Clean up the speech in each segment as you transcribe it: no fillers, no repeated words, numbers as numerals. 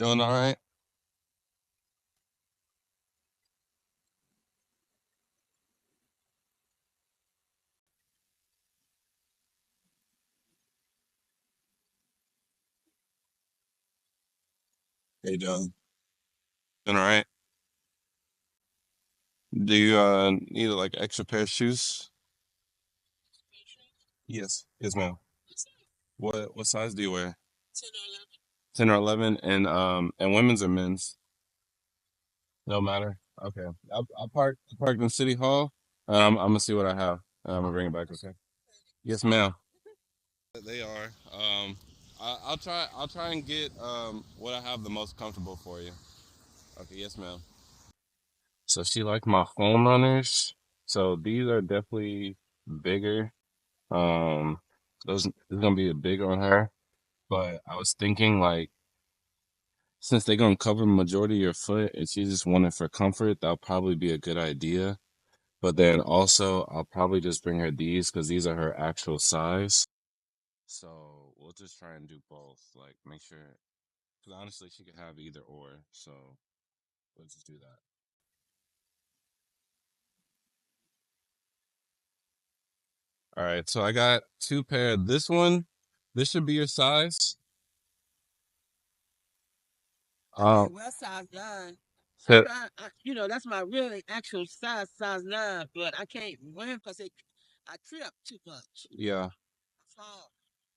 Doing all right? How you doing? Doing all right? Do you need like extra pair of shoes? Yes. Yes, ma'am. What size do you wear? 10 or 11 and women's or men's? No matter. Okay. I parked in City Hall. I'm gonna see what I have. I'm gonna bring it back, okay? Yes, ma'am. They are. I'll try and get what I have the most comfortable for you. Okay, yes, ma'am. So she liked my foam runners. So these are definitely bigger. Um, those is gonna be a big on her. But I was thinking like since they're gonna cover the majority of your foot and she just wanted for comfort, that'll probably be a good idea. But then also I'll probably just bring her these because these are her actual size. So we'll just try and do both. Like make sure because honestly she could have either or. So we'll just do that. All right, so I got two pair. This one, this should be your size. Well, size nine. So, That's my really actual size nine, but I can't wear them because I trip too much. yeah, I fall.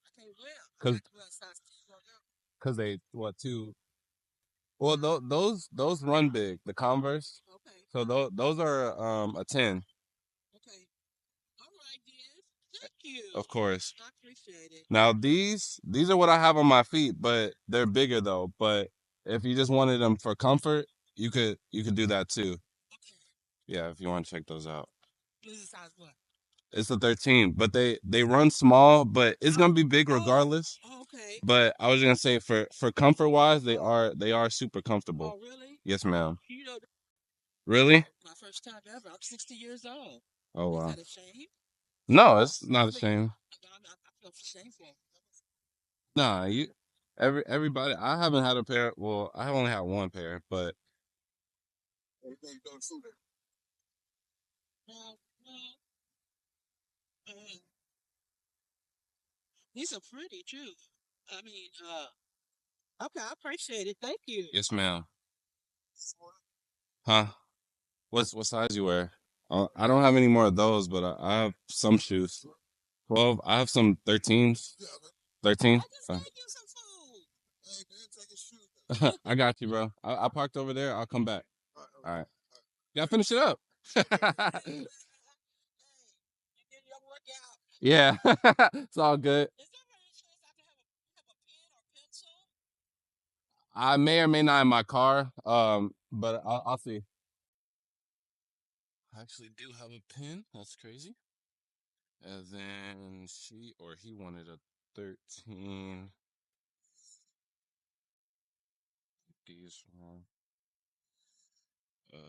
I can't wear 'em. I cause got to wear a size 10 on them. cause they what two? Well, those run big. The Converse. Okay, So those are a 10, okay. All right, then. Thank you. of course. I appreciate it. Now these are what I have on my feet, but they're bigger though. But if you just wanted them for comfort, you could do that too. Okay. Yeah, if you want to check those out. This is size what? It's a 13, but they run small, but it's gonna be big regardless. Okay. But I was gonna say for comfort wise, they Oh, are super comfortable. oh, really? Yes, ma'am. You know, Really? my first time ever. I'm 60 years old. Oh Is wow. that a shame? No, it's not a But shame. I feel shameful. Nah, everybody. I haven't had a pair. Well, I have only had one pair, but No, no. Uh, these are pretty too. I mean, okay, I appreciate it. Thank you. yes, ma'am. Huh? What size you wear? I don't have any more of those, but I have some shoes. 12. I have some 13s. 13. I just gave you some food. I got you, bro. I parked over there. I'll come back. All right. Gotta finish it up. Hey, you did your workout. Yeah, it's all good. Is there any chance I can have a pen or pencil? I may or may not in my car, but I'll see. I actually do have a pin. That's crazy. And then she or he wanted a 13. These one. Yeah,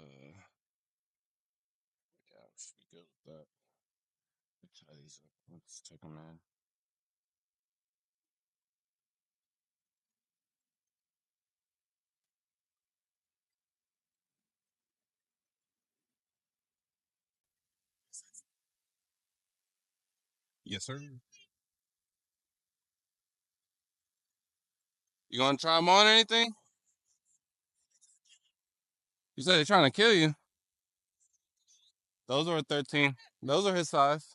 we should be good with that. Let's tie these up. Let's take them in. Yes, sir. You gonna try them on or anything? You said they're trying to kill you. Those are a 13. Those are his size.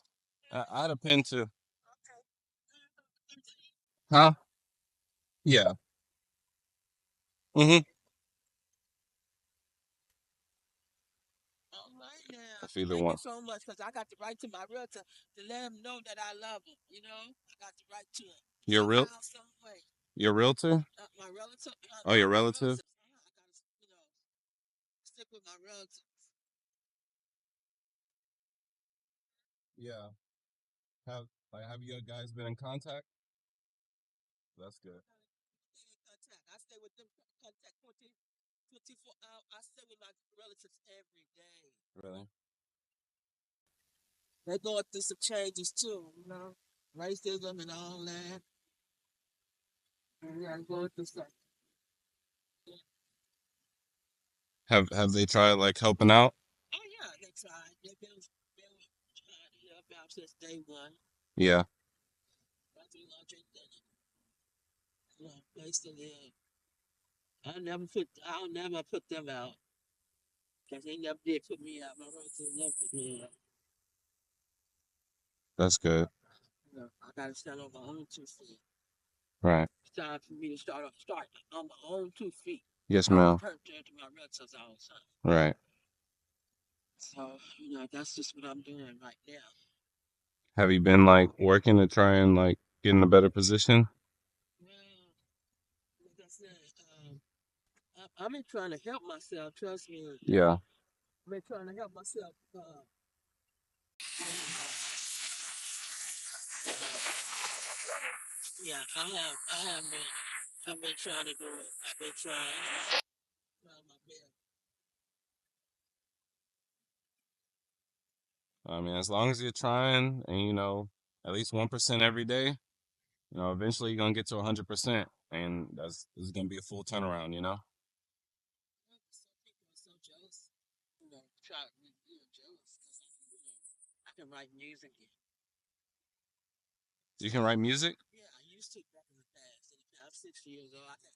I had a pin too. Huh? Yeah. Mm-hmm. All right now. If either Thank you one. so much because I got to write to my realtor to let him know that I love him. I got to write to him Your real somehow, some way. your realtor? My relative, Oh, your my relative? relatives. I got to, stick with my relatives. Yeah. Have you guys been in contact? That's good. Stay in contact. I stay with them contact 24 hours. I stay with my relatives every day. Really? They're going through some changes too. Racism and all that. And yeah, going through some. Have they tried like helping out? Oh yeah, they tried. They've been trying to help out since day one. Yeah, About 300, place to live. I'll never put them out because they never did put me out. My relatives never put me out. that's good. I gotta stand on my own 2 feet. Right. It's time for me to start on my own 2 feet. Yes, I don't ma'am. turn to my relatives all the time. Right. So, that's just what I'm doing right now. Have you been like working to try and like get in a better position? Well, like I said, I've been trying to help myself. Trust me. Yeah. I've been trying to help myself. Yeah, I have been. I've been trying to do it. I've been trying my best. I mean, as long as you're trying and at least 1% every day, eventually you're gonna get to 100%, and this is gonna be a full turnaround. Some people are so jealous. Try jealous because I can write music. You can write music? Yeah, I used to back in the past. I'm 60 years old. I kind of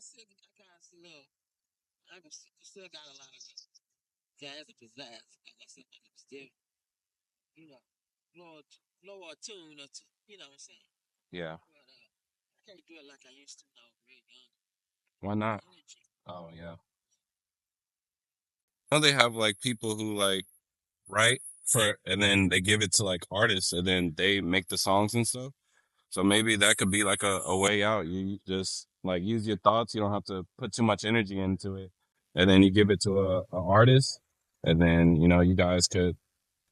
still, still got a lot of jazz and pizzazz. Like I said, I can still, you know, blow a tune or two. You know what I'm saying? Yeah. But I can't do it like I used to. No, real young. Why The not? energy. Oh yeah. Now they have like people who like write for and then they give it to like artists and then they make the songs and stuff. So maybe that could be like a way out. You just like use your thoughts. You don't have to put too much energy into it. And then you give it to a artist and then, you guys could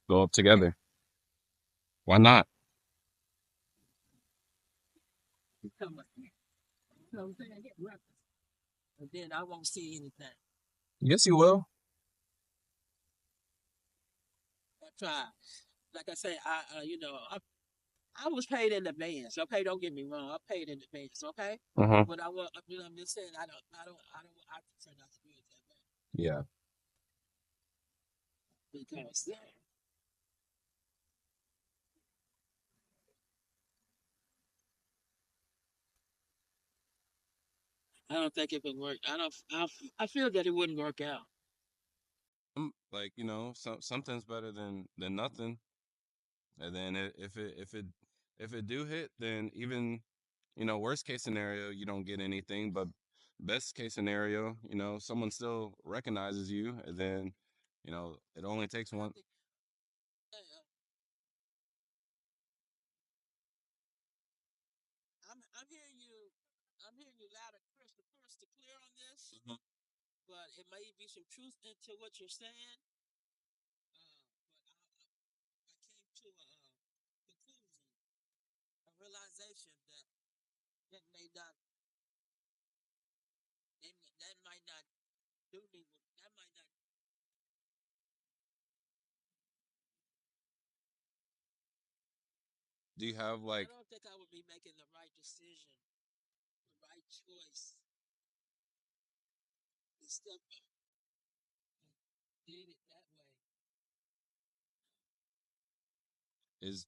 go up together. Why not? Come on. You know what I'm saying? I get records. And then I won't see anything. Yes, you will. I try. Like I say, I was paid in advance. Okay, don't get me wrong. I paid in advance. Okay, Uh-huh. but I'm just saying, I prefer not to do it that way Yeah. because I don't think it would work. I don't. I feel that it wouldn't work out. Like, something's better than nothing. And then if it do hit, then even worst case scenario, you don't get anything. But best case scenario, someone still recognizes you, and then it only takes I one. think I'm hearing you. I'm hearing you loud and crystal clear on this. Mhm. But it may be some truth into what you're saying. But I came to a conclusion, a realization that may not, that might not do me. That might not. Do you have I like, don't think I would be making the right decision, the right choice. The step did it that way.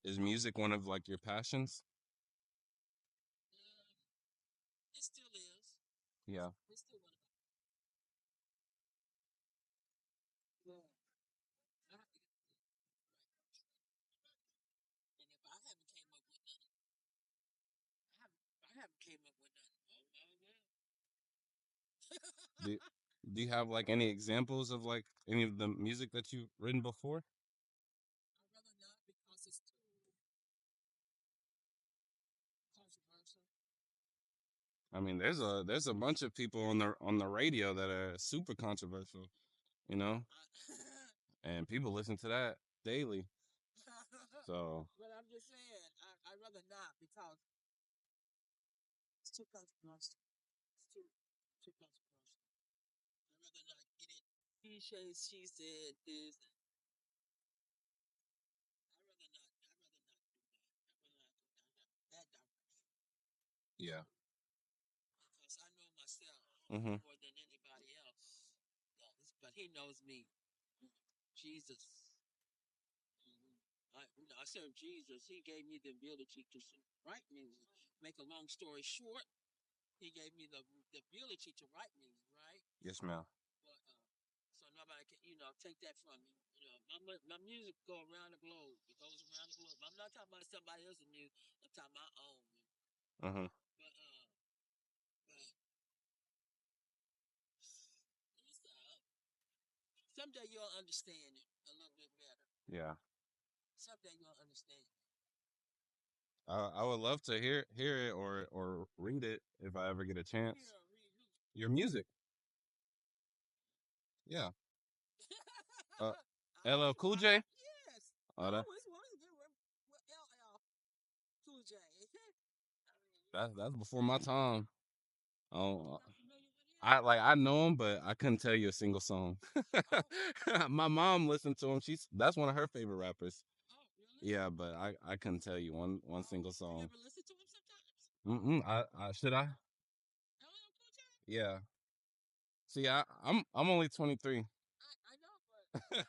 is music one of like your passions? Um, it still is. Yeah. It's still one of my. Well, I have to get the right person. And if I haven't came up with nothing, I haven't came up with nothing. Oh no, Do do you have like any examples of like any of the music that you've written before? I'd rather not because it's too controversial. I mean, there's a bunch of people on the radio that are super controversial, you know, and people listen to that daily. So But I'm just saying, I'd rather not because it's too controversial. It's too controversial. I'd rather not get it. She said this. I'd rather not do that. I'd rather not go down that direction yeah, because I know Mm-hmm. more than anybody else does. But he knows me. Jesus. I serve Jesus. He gave me the ability to write music. Make a long story short, he gave me the ability to write music, right? Yes, ma'am. But so nobody can, take that from me. My music go around the globe. It goes around the globe. I'm not talking about somebody else's music. I'm talking about my own music. Mm-hmm. But but it's, someday you'll understand it a little bit better. Yeah. Someday you'll understand. I would love to hear it or read it if I ever get a chance. Here, read who? Your music. Yeah. Uh, LL Cool J. Yes. Oh, that Which one? LL Cool J. that's before my time. You're Oh, not familiar with him? I know him, but I couldn't tell you a single song. Oh, My mom listened to him. That's one of her favorite rappers. oh, really? Yeah, but I couldn't tell you one Oh, single you song. ever listen to him sometimes? I should I? LL Cool J? Yeah. See, I'm only 23. I know, but oh, okay,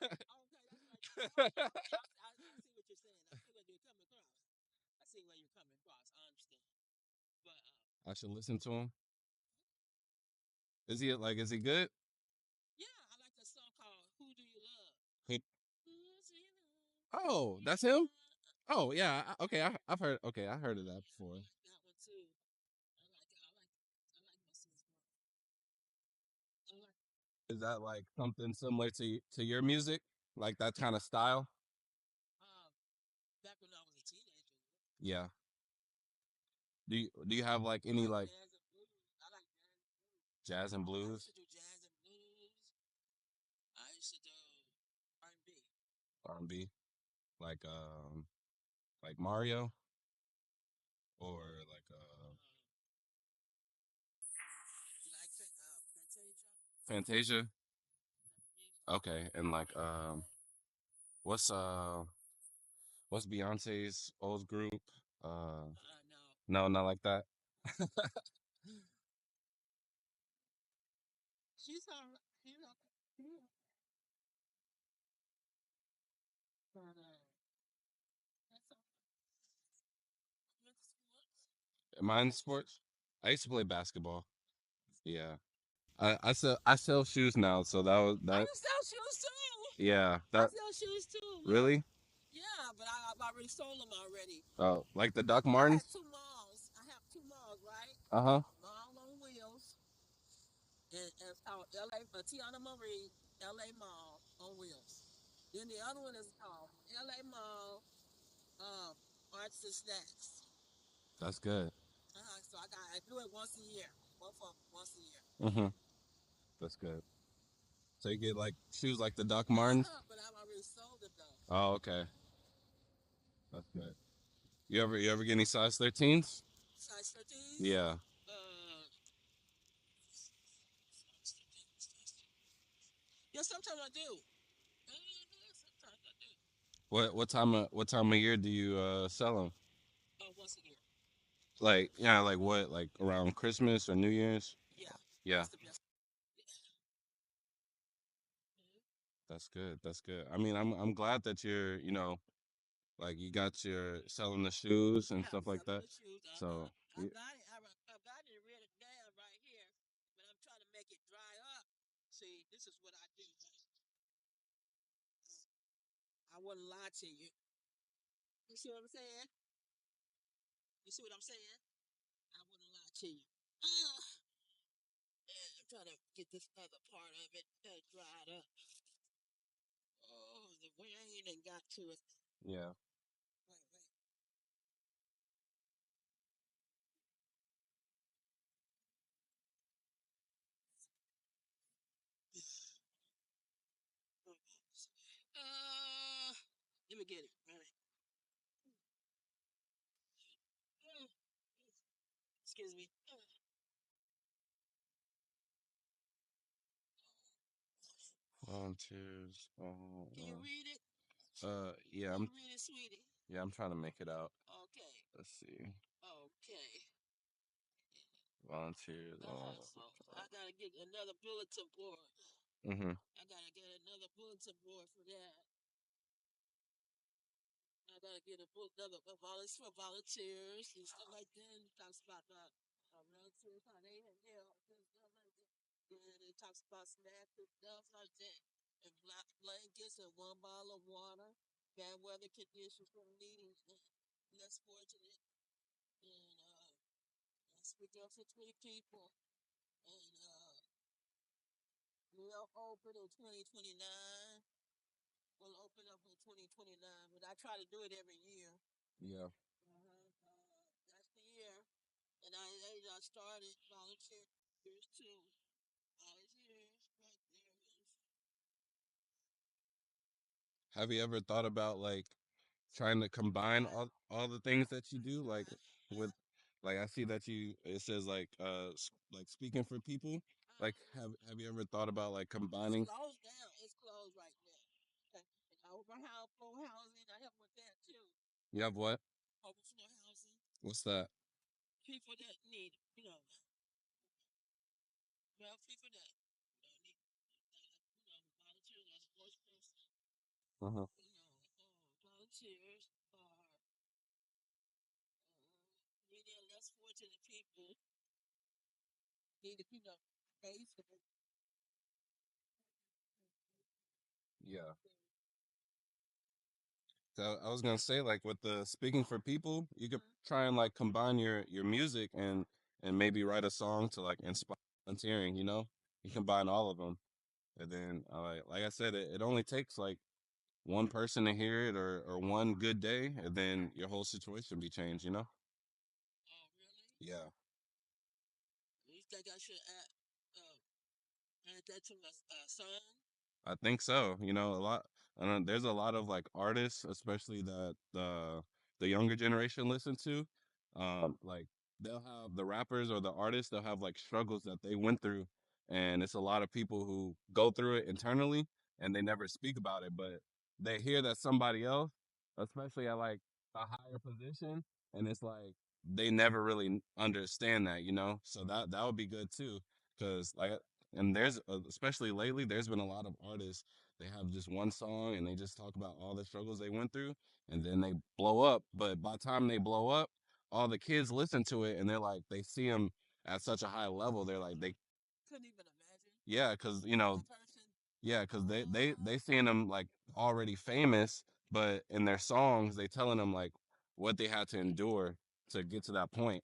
that's right. I see what you're saying. I see what you're coming across. I see where you're coming across. I understand. But I should listen to him. Is he good? yeah, I like that song called "Who Do You Love." He, Who do you love? oh, Yeah, that's him? Oh, yeah. Okay, I've heard. Okay, I heard of that I before. like that one too. I like it. I like most of his work. I like Is that like something similar to your music? Like that kind of style? um back when I was a teenager. Yeah. Do you have like I any like like jazz and blues. I like jazz and blues. jazz and I used blues to do jazz and blues. I used to do R&B. R&B like Mario or like You like Fantasia? Fantasia? Music? Okay, and like what's uh what's Beyonce's old group? Uh No. no, not like that. She's all right. But that's all. Went to sports. Mine sports? I used to play basketball. Yeah. I sell shoes now, so I that used to sell shoes too. yeah, I that sell shoes too. really? Yeah, but I've already sold them already. Oh, like the Doc I had Martens? two malls. I have two malls, right? Uh-huh. Mall on Wheels, and it's called LA Tiana Marie LA Mall on Wheels. Then the other one is called LA Mall um, Arts and Snacks. That's good. So I do it once a year. Both of them once a year. Mm-hmm. That's good. So you get like shoes like the Doc Martens? But I've already sold it though. Oh, okay. That's good. You ever get any size 13s? Size 13s? Yeah. Uh, size 13s. Yeah, sometimes I do. Sometimes I do. What time of year do you sell them? Once a year. Like yeah, like what? Like around Christmas or New Year's? Yeah, Yeah. that's the best. Yeah. That's good. That's good. I mean, I'm glad that you're, like you got your selling the shoes and Yeah, stuff like selling that. the shoes. So, I've got it. I've got it written down right here, but I'm trying to make it dry up. See, this is what I do. I wouldn't lie to you. You see what I'm saying? You see what I'm saying? I wouldn't lie to you. Uh, I'm trying to get this other part of it dried up. Oh, the rain and got to it. yeah. Wait, wait. Uh, let me get it. Right. Excuse me. Volunteers. Can you read it? Yeah, Can you read it, sweetie? I'm trying to make it out. Okay. Let's see. Okay. Volunteers. So I gotta get another bulletin board. Mm-hmm. I gotta get another bulletin board for that. I gotta get a book, another a volunteer for volunteers and stuff like that. It talks about relatives, how they help and stuff like that. And it talks about snacks and stuff like that. And blankets and one bottle of water. Bad weather conditions for needing less fortunate. And speak up for 20 people. And we'll open in 2029. We'll open up in 2029, but I try to do it every year. Yeah. That's the year. And I started volunteer years too. Volunteers, right there is. Have you ever thought about like trying to combine all the things that you do, like with like I see that you it says like like speaking for people. Like have you ever thought about like It's combining? closed now. It's closed right now. Okay. And overflow housing, I help with that too. You have what? Overflow housing. What's that? People that need, well, people that need, volunteers as a sports person, Uh-huh. volunteers are needing less fortunate people need to, pay for them. Yeah. So I was gonna say, like with the speaking for people, you could try and like combine your music and maybe write a song to like inspire volunteering. You know, you combine all of them, and then like I said, it only takes like one person to hear it or one good day, and then your whole situation be changed. You know? Oh, really? Yeah. You think I should add that to my song? I think so. You know, a lot. There's a lot of like artists, especially that the younger generation listen to. Like they'll have the rappers or the artists. They'll have like struggles that they went through, and it's a lot of people who go through it internally and they never speak about it. But they hear that somebody else, especially at like a higher position, and it's like they never really understand that. You know, so that would be good too. Because like and there's especially lately, there's been a lot of artists. They have just one song and they just talk about all the struggles they went through, and then they blow up. But by the time they blow up, all the kids listen to it and they're like, they see them at such a high level. They're like, they Couldn't even imagine yeah, because you know, that person. yeah, because they seeing them like already famous, but in their songs they telling them like what they had to endure to get to that point.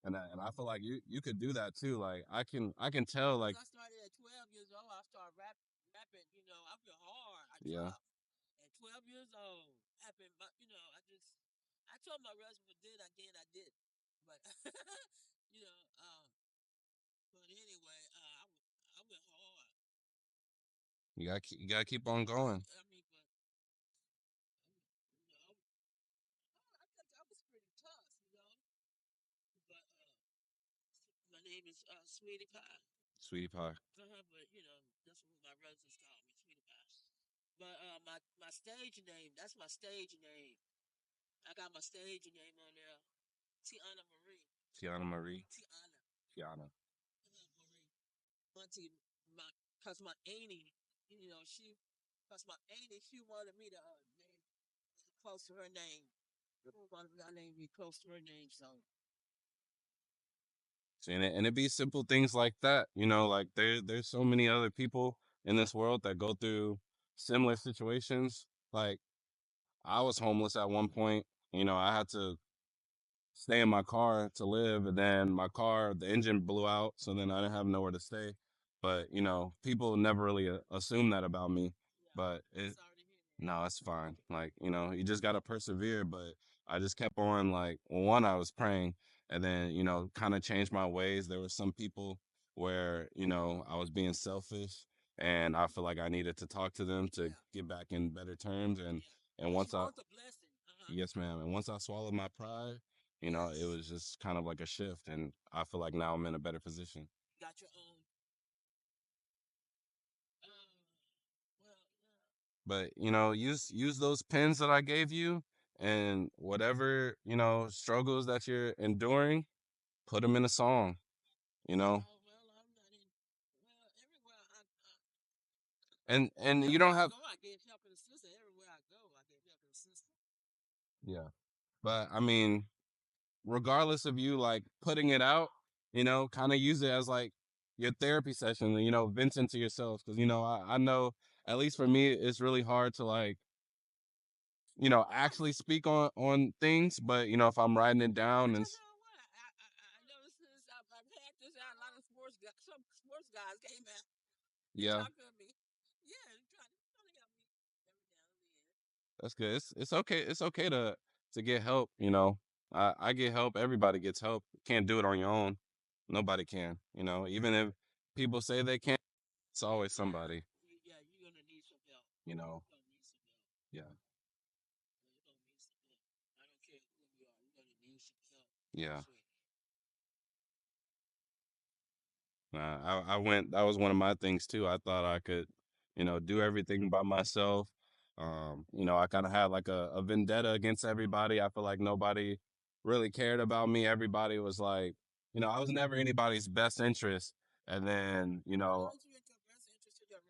And I feel like you could do that too. Like I can tell Because like I started at 12 years old, I started rapping. I feel hard. I yeah. tough. At 12 years old, rapping, but I told my husband, but then again, I did. But, you know, but anyway, I went hard. You gotta keep on going. I mean, but, I was pretty tough, But, my name is Sweetie Pie. Sweetie Pie. But, that's what my relatives call me, Sweetie Pie. But my stage name, that's my stage name. I got my stage name on there. Tiana Marie. Tiana Marie. Tiana. Tiana. Marie. Auntie, cause my auntie, cause my auntie, she wanted me to name close to her name. She wanted my name to be close to her name, so. So, and it be simple things like that. You know, like there's so many other people in this world that go through similar situations. Like I was homeless at one point. You know, I had to stay in my car to live, and then my car, the engine blew out, so then I didn't have nowhere to stay. But you know, people never really assume that about me. Yeah, But I'm it sorry to hear that. No, it's fine. Like, you know, you just gotta persevere. But I just kept on like, well, one, I was praying and then, you know, kind of changed my ways. There were some people where, you know, I was being selfish and I feel like I needed to talk to them to Yeah, get back in better terms. yeah. And Cause you once I, want the blessing. yes, ma'am. And once I swallowed my pride, you know, it Yes. was just kind of like a shift. And I feel like now I'm in a better position. Got your own. Um, well, yeah. But, you know, use those pins that I gave you and whatever, you know, struggles that you're enduring, put them in a song. you know. Oh well, I'm not in. Well, And you everywhere don't I have go, I get help and assistance. Everywhere I go, I get help and assistance. yeah. But I mean, regardless of you like putting it out, kind of use it as like your therapy session, vent into yourself. Cause I know at least for me, it's really hard to like, actually speak on things. But if I'm writing it down But and you know what? I noticed since I've had this out, a lot of sports guys, some sports guys came out and yeah, talked to me. Yeah, and trying to help me every now and then. that's good. It's okay. It's okay to get help. I get help. Everybody gets help. Can't do it on your own. Nobody can. Even if people say they can, it's always Yeah, somebody. yeah, you're gonna need some help. You know. You're gonna need some help. Yeah. You're gonna need some help. I don't care who you are. You're gonna need some help. Yeah. Sweetie. I went. That was one of my things too. I thought I could, do everything by myself. I kind of had like a vendetta against everybody. I feel like nobody really cared about me. Everybody was like, I was never anybody's best interest. And then, Aren't you in your best interest in your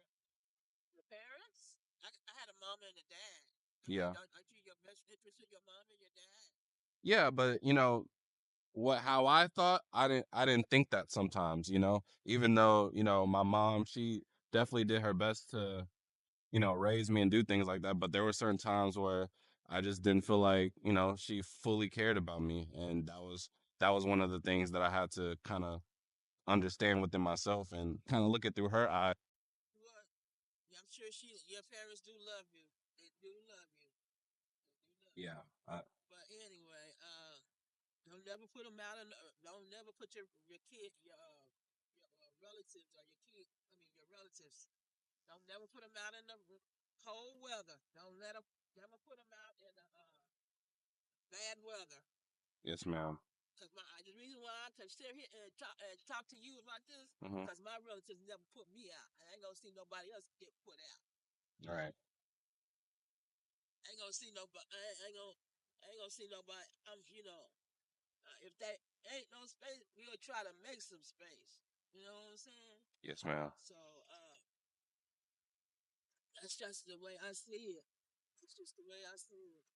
parents? I had a mom and a dad. yeah, Aren't you your best interest in your mom and your dad? yeah. But how I thought, I didn't think that sometimes. Even though my mom, she definitely did her best to raise me and do things like that. But there were certain times where I just didn't feel like, she fully cared about me. And that was one of the things that I had to kind of understand within myself and kind of look it through her eye. Well, yeah, I'm sure your parents do love you. They do love you. They do love you. Yeah. But anyway, don't never put them out. Don't never put your kid, your relatives or your kid. I mean your relatives. Don't never put them out in the cold weather. Don't let them. Never put them out in the bad weather. Yes, ma'am. Cause the reason why I can sit here and talk to you about this, Hmm. cause my relatives never put me out. I ain't gonna see nobody else get put out. All right. I ain't gonna see nobody. I ain't gonna see nobody. If that ain't no space, we'll try to make some space. You know what I'm saying? Yes, ma'am. So that's just the way I see it. It's just the way I see it.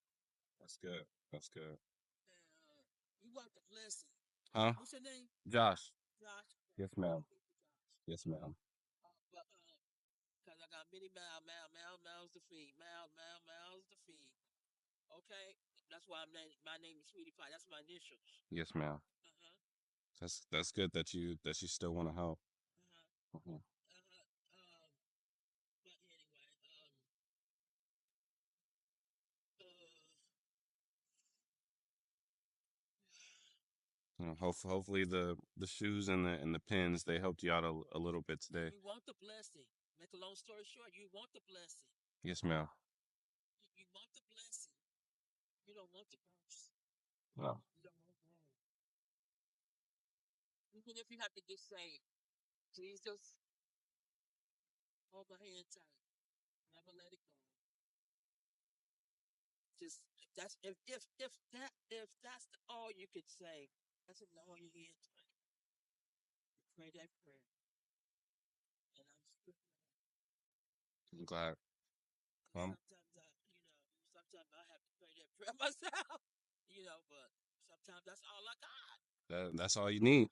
That's good. That's good. And, you want the blessing. Huh? What's your name? Josh. Josh. Yes, Happy ma'am. birthday, Josh. Yes, ma'am. But cause I got many mouths to feed, mouths to feed. Okay, that's why my name is Sweetie Pie. That's my initials. Yes, ma'am. Uh huh. That's good that you still want to help. Uh huh. Mhm. Uh huh. But anyway, Hopefully the shoes and the pins they helped you out a little bit today. you want the blessing. Make a long story short, you want the blessing. Yes, ma'am. You want the blessing. You don't want the curse. No. You don't want that. Even if you have to just say, Jesus, hold my hand tight. Never let it go. Just if that's all you could say, that's all you hear tonight. You pray that prayer, and I'm still. I'm glad. Um, Sometimes I have to pray that prayer myself. But sometimes that's all I got. that's all you need.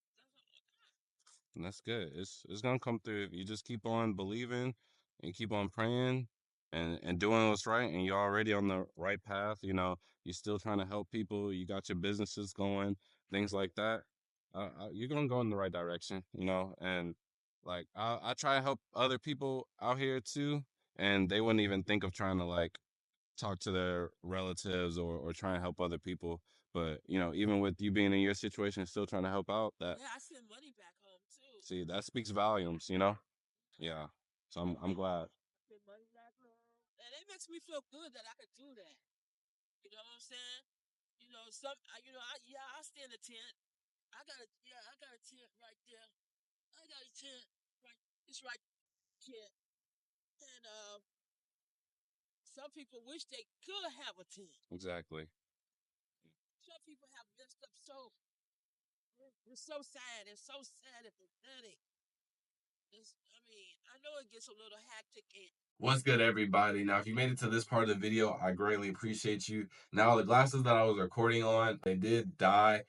That's all I got. And that's good. It's gonna come through if you just keep on believing and keep on praying and doing what's right, and you're already on the right path. You're still trying to help people. You got your businesses going, things like that. You're gonna go in the right direction. And like I try to help other people out here too, and they wouldn't even think of trying to like talk to their relatives or try and help other people. But even with you being in your situation, still trying to help out, that Yeah, I send money back home too. see that speaks volumes. Yeah. So I'm glad. Send money back home, and it makes me feel good that I could do that. You know what I'm saying? I stay in a tent. I got a tent right there. I got a tent right. It's right here, and some people wish they could have a tent. Exactly. Some people have messed up so It's so sad. It's so sad and pathetic. I mean, I know it gets a little hectic and What's good, everybody? Now, if you made it to this part of the video, I greatly appreciate you. Now, the glasses that I was recording on, they did die.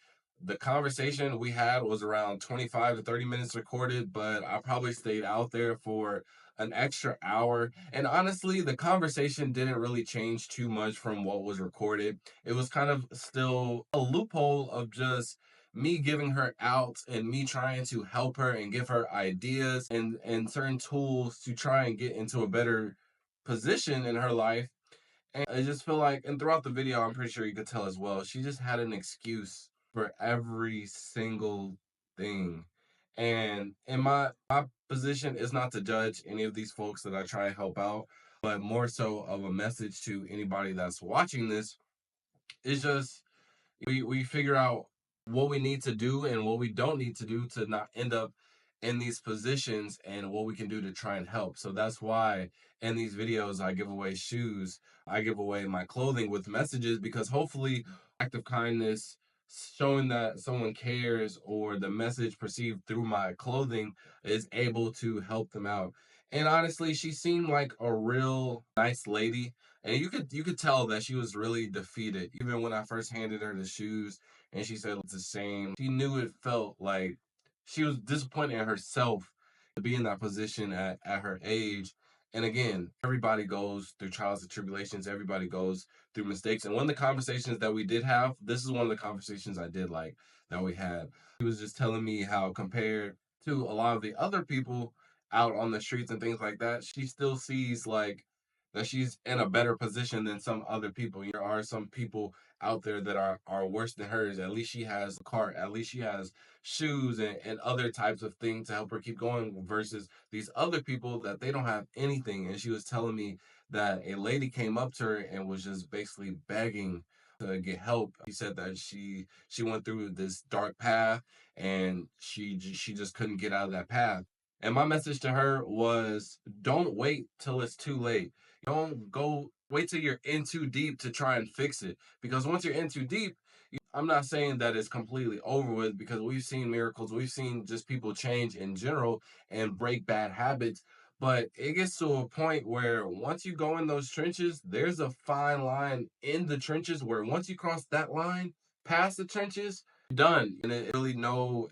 The conversation we had was around 25 to 30 minutes recorded, but I probably stayed out there for an extra hour. And honestly, the conversation didn't really change too much from what was recorded. It was kind of still a loophole of just me giving her out and me trying to help her and give her ideas and certain tools to try and get into a better position in her life. And I just feel like, and throughout the video, I'm pretty sure you could tell as well, she just had an excuse for every single thing. And in my position is not to judge any of these folks that I try and help out, but more so of a message to anybody that's watching this. It's just we figure out what we need to do and what we don't need to do to not end up in these positions and what we can do to try and help. So that's why in these videos I give away shoes, I give away my clothing with messages, because hopefully act of kindness, showing that someone cares, or the message perceived through my clothing is able to help them out. And honestly, she seemed like a real nice lady, and you could tell that she was really defeated. Even when I first handed her the shoes and she said it's the same, she knew it felt like she was disappointed in herself to be in that position at her age. And again, everybody goes through trials and tribulations, everybody goes through mistakes. And one of the conversations that we did have, this is one of the conversations I did like that we had. He was just telling me how, compared to a lot of the other people out on the streets and things like that, she still sees like that she's in a better position than some other people. There are some people out there that are worse than hers. At least she has a car. At least she has shoes and other types of things to help her keep going, versus these other people that they don't have anything. And she was telling me that a lady came up to her and was just basically begging to get help. She said that she went through this dark path and she just couldn't get out of that path. And my message to her was, don't wait till it's too late. Don't go wait till you're in too deep to try and fix it. Because once you're in too deep, I'm not saying that it's completely over with, because we've seen miracles, we've seen just people change in general and break bad habits. But it gets to a point where once you go in those trenches, there's a fine line in the trenches where once you cross that line past the trenches, you're done. And it really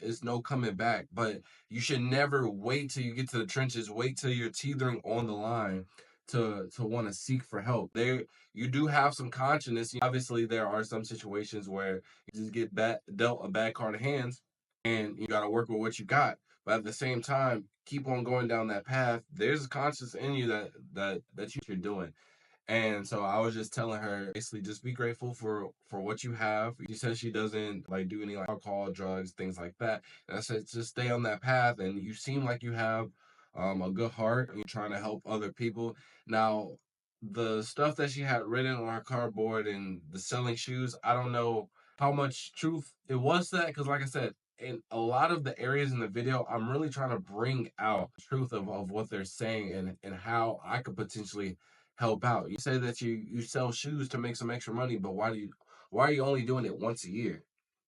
is no coming back. But you should never wait till you get to the trenches, wait till you're teetering on the line to want to seek for help. There you do have some consciousness. Obviously, there are some situations where you just get dealt a bad card of hands, and you got to work with what you got. But at the same time, keep on going down that path. There's a conscience in you that you're doing. And so I was just telling her, basically, just be grateful for what you have. She says she doesn't like do any like alcohol, drugs, things like that. And I said, just stay on that path. And you seem like you have a good heart, and you're trying to help other people. Now, the stuff that she had written on her cardboard and the selling shoes, I don't know how much truth it was to that, because like I said, in a lot of the areas in the video, I'm really trying to bring out the truth of what they're saying and how I could potentially help out. You say that you sell shoes to make some extra money, but why are you only doing it once a year?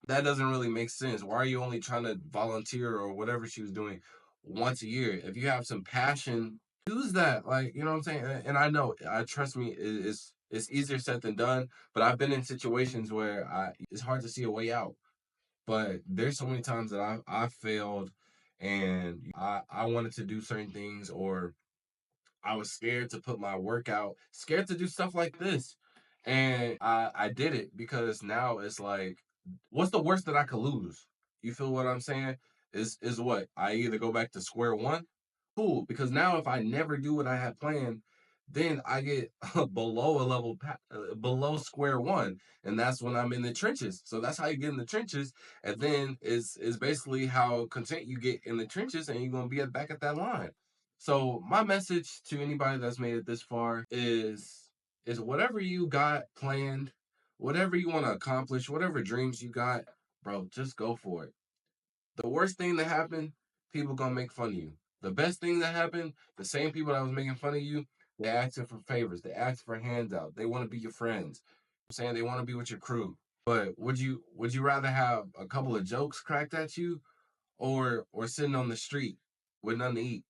That doesn't really make sense. Why are you only trying to volunteer or whatever she was doing once a year? If you have some passion, use that. Like, you know what I'm saying? And I know, I trust me, it's easier said than done, but I've been in situations where it's hard to see a way out. But there's so many times that I failed, and I wanted to do certain things, or I was scared to put my work out, scared to do stuff like this. And I did it, because now it's like, what's the worst that I could lose? You feel what I'm saying? Is what? I either go back to square one, cool, because now if I never do what I had planned, then I get below a level, below square one, and that's when I'm in the trenches. So that's how you get in the trenches, and then is basically how content you get in the trenches, and you're gonna be back at that line. So my message to anybody that's made it this far is whatever you got planned, whatever you want to accomplish, whatever dreams you got, bro, just go for it. The worst thing that happened, people gonna make fun of you. The best thing that happened, the same people that was making fun of you, they asking for favors, they ask for handout, they want to be your friends. I'm saying they want to be with your crew. But would you rather have a couple of jokes cracked at you or sitting on the street with nothing to eat?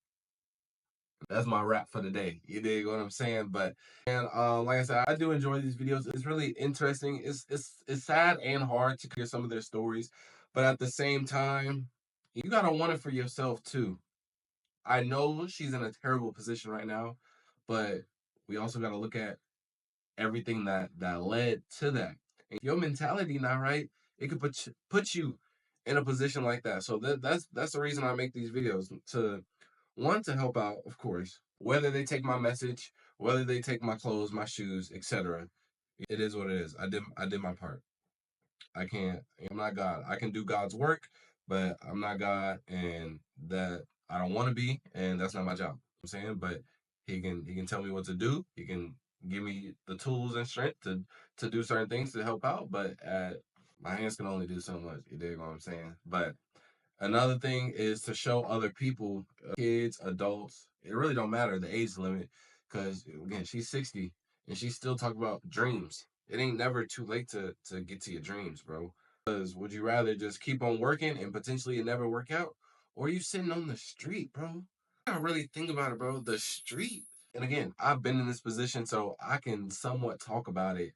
That's my rap for the day. You dig what I'm saying? But and like I said, I do enjoy these videos. It's really interesting. It's sad and hard to hear some of their stories, but at the same time, you gotta want it for yourself too. I know she's in a terrible position right now, but we also gotta look at everything that led to that. And if your mentality not right, it could put you in a position like that. So that's the reason I make these videos to one to help out, of course. Whether they take my message, whether they take my clothes, my shoes, etc. It is what it is. I did my part. I can't. I'm not God. I can do God's work, but I'm not God, and that I don't want to be, and that's not my job. I'm saying, but he can tell me what to do. He can give me the tools and strength to do certain things to help out, but my hands can only do so much. You dig what I'm saying? But another thing is to show other people, kids, adults. It really don't matter the age limit, because again, she's 60 and she's still talking about dreams. It ain't never too late to get to your dreams, bro. Because would you rather just keep on working and potentially it never work out, or you sitting on the street, bro? I gotta really think about it, bro. The street. And again, I've been in this position, so I can somewhat talk about it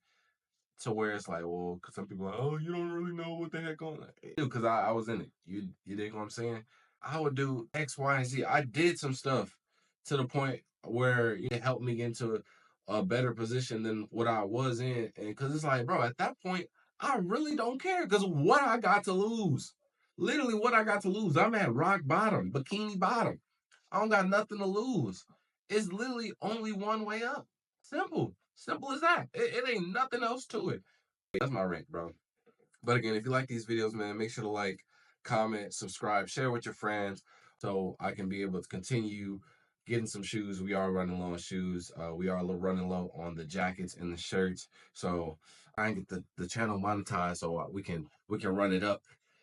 to where it's like, well, cause some people are like, oh, you don't really know what the heck going on. Because I was in it. You dig what I'm saying? I would do X, Y, and Z. I did some stuff to the point where it helped me get into a better position than what I was in. And because it's like, bro, at that point, I really don't care because what I got to lose. Literally what I got to lose. I'm at rock bottom, bikini bottom. I don't got nothing to lose. It's literally only one way up. Simple. Simple as that. It ain't nothing else to it. That's my rant, bro. But again, if you like these videos, man, make sure to like, comment, subscribe, share with your friends so I can be able to continue getting some shoes. We are running low on shoes. We are running low on the jackets and the shirts. So I can get the channel monetized so we can run it up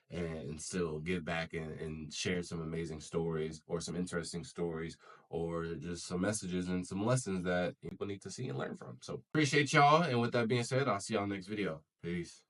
and still get back and share some amazing stories or some interesting stories or just some messages and some lessons that people need to see and learn from. So appreciate y'all. And with that being said, I'll see y'all next video. Peace.